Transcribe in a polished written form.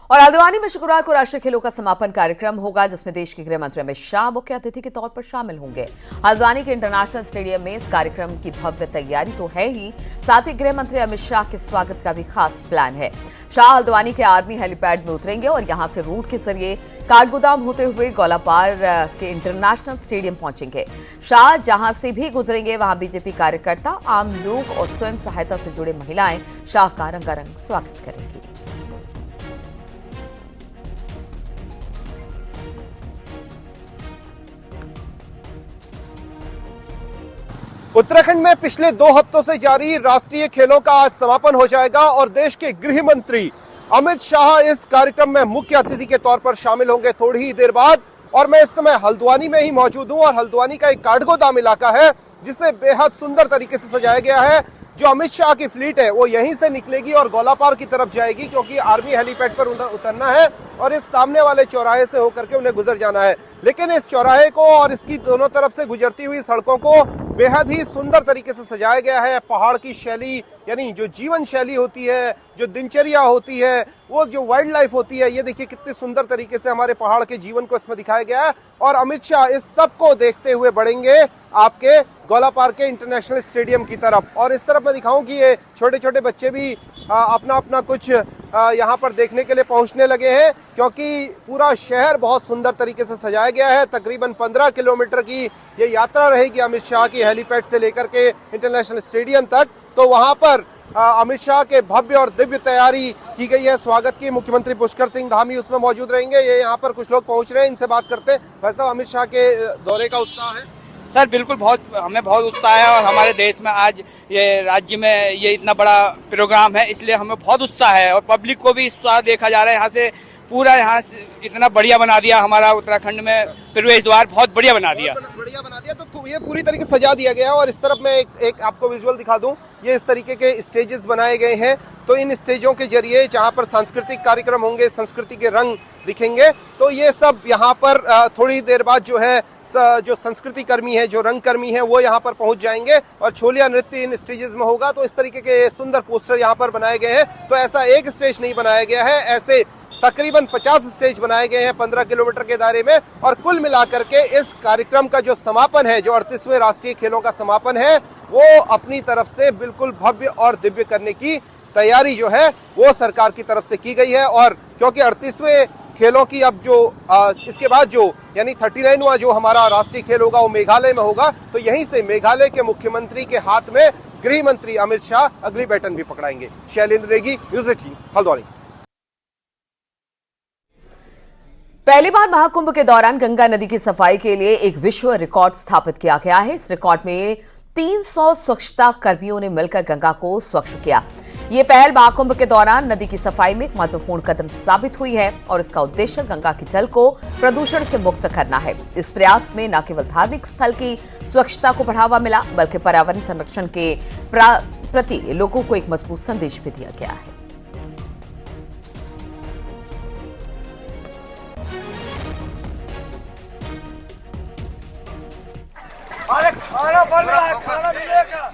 और हल्द्वानी में शुक्रवार को राष्ट्रीय खेलों का समापन कार्यक्रम होगा, जिसमें देश के गृह मंत्री अमित शाह मुख्य अतिथि के तौर पर शामिल होंगे। हल्द्वानी के इंटरनेशनल स्टेडियम में इस कार्यक्रम की भव्य तैयारी तो है ही, साथ ही गृह मंत्री अमित शाह के स्वागत का भी खास प्लान है। शाह हल्द्वानी के आर्मी हेलीपैड में उतरेंगे और यहां से रूट के जरिए काठगोदाम होते हुए गोलापार के इंटरनेशनल स्टेडियम पहुंचेंगे। शाह जहां से भी गुजरेंगे वहां बीजेपी कार्यकर्ता, आम लोग और स्वयं सहायता से जुड़े महिलाएं शाह का रंगारंग स्वागत करेंगी। उत्तराखंड में पिछले 2 हफ्तों से जारी राष्ट्रीय खेलों का आज समापन हो जाएगा और देश के गृह मंत्री अमित शाह इस कार्यक्रम में मुख्य अतिथि के तौर पर शामिल होंगे थोड़ी ही देर बाद। और मैं इस समय हल्द्वानी में ही मौजूद हूं और हल्द्वानी का एक काठगोदाम इलाका है जिसे बेहद सुंदर तरीके से सजाया गया है। जो अमित शाह की फ्लीट है वो यहीं से निकलेगी और गोलापार की तरफ जाएगी, क्योंकि आर्मी हेलीपैड पर उतरना है और इस सामने वाले चौराहे से होकर के उन्हें गुजर जाना है। लेकिन इस चौराहे को और इसकी दोनों तरफ से गुजरती हुई सड़कों को बेहद ही सुंदर तरीके से सजाया गया है। पहाड़ की शैली, यानी जो जीवन शैली होती है, जो दिनचर्या होती है, वो जो वाइल्ड लाइफ होती है, ये देखिए कितने सुंदर तरीके से हमारे पहाड़ के जीवन को इसमें दिखाया गया है। और अमित शाह इस सब को देखते हुए बढ़ेंगे आपके गोलापार के इंटरनेशनल स्टेडियम की तरफ। और इस तरफ मैं दिखाऊं कि ये छोटे छोटे बच्चे भी अपना अपना कुछ यहाँ पर देखने के लिए पहुंचने लगे हैं, क्योंकि पूरा शहर बहुत सुंदर तरीके से सजाया गया है। तकरीबन 15 किलोमीटर की ये यात्रा रहेगी अमित शाह की हेलीपैड से लेकर के इंटरनेशनल स्टेडियम तक। तो वहां पर अमित शाह के भव्य और दिव्य तैयारी की गई है स्वागत की। मुख्यमंत्री पुष्कर सिंह धामी उसमें मौजूद रहेंगे। ये यहाँ पर कुछ लोग पहुंच रहे हैं, इनसे बात करते हैं। भाई साहब, अमित शाह के दौरे का उत्साह है? सर बिल्कुल, हमें बहुत उत्साह है और हमारे देश में आज ये राज्य में ये इतना बड़ा प्रोग्राम है, इसलिए हमें बहुत उत्साह है और पब्लिक को भी उत्साह देखा जा रहा है। यहाँ से पूरा यहाँ से इतना बढ़िया बना दिया, हमारा उत्तराखंड में प्रवेश द्वार बहुत बढ़िया बना दिया। तो ये पूरी तरीके से सजा दिया गया है। और इस तरफ मैं एक आपको विजुअल दिखा दूं, ये इस तरीके के स्टेजेस बनाए गए हैं। तो इन स्टेजों के जरिए जहां पर सांस्कृतिक कार्यक्रम होंगे, संस्कृति के रंग दिखेंगे, तो ये सब यहाँ पर थोड़ी देर बाद जो है जो संस्कृति कर्मी है, जो रंग कर्मी है, वो यहाँ पर पहुंच जाएंगे और छोलिया नृत्य इन स्टेजेस में होगा। तो इस तरीके के सुंदर पोस्टर यहाँ पर बनाए गए हैं। तो ऐसा एक स्टेज नहीं बनाया गया है, ऐसे तकरीबन 50 स्टेज बनाए गए हैं 15 किलोमीटर के दायरे में। और कुल मिलाकर के इस कार्यक्रम का जो समापन है, जो 38वें राष्ट्रीय खेलों का समापन है, वो अपनी तरफ से बिल्कुल भव्य और दिव्य करने की तैयारी जो है वो सरकार की तरफ से की गई है। और क्योंकि 38वें खेलों की अब जो इसके बाद जो यानी 39वां जो हमारा राष्ट्रीय खेल होगा वो मेघालय में होगा, तो यहीं से मेघालय के मुख्यमंत्री के हाथ में गृह मंत्री अमित शाह अगली बैटन भी पकड़ाएंगे। शैलेंद्र नेगी, न्यूज़ 18, हल्द्वानी। पहली बार महाकुंभ के दौरान गंगा नदी की सफाई के लिए एक विश्व रिकॉर्ड स्थापित किया गया है। इस रिकॉर्ड में 300 स्वच्छता कर्मियों ने मिलकर गंगा को स्वच्छ किया। ये पहल महाकुंभ के दौरान नदी की सफाई में एक महत्वपूर्ण कदम साबित हुई है और इसका उद्देश्य गंगा के जल को प्रदूषण से मुक्त करना है। इस प्रयास में न केवल धार्मिक स्थल की स्वच्छता को बढ़ावा मिला, बल्कि पर्यावरण संरक्षण के प्रति लोगों को एक मजबूत संदेश भी दिया गया है। अरे खाना बन रहा है, खाना मिलेगा।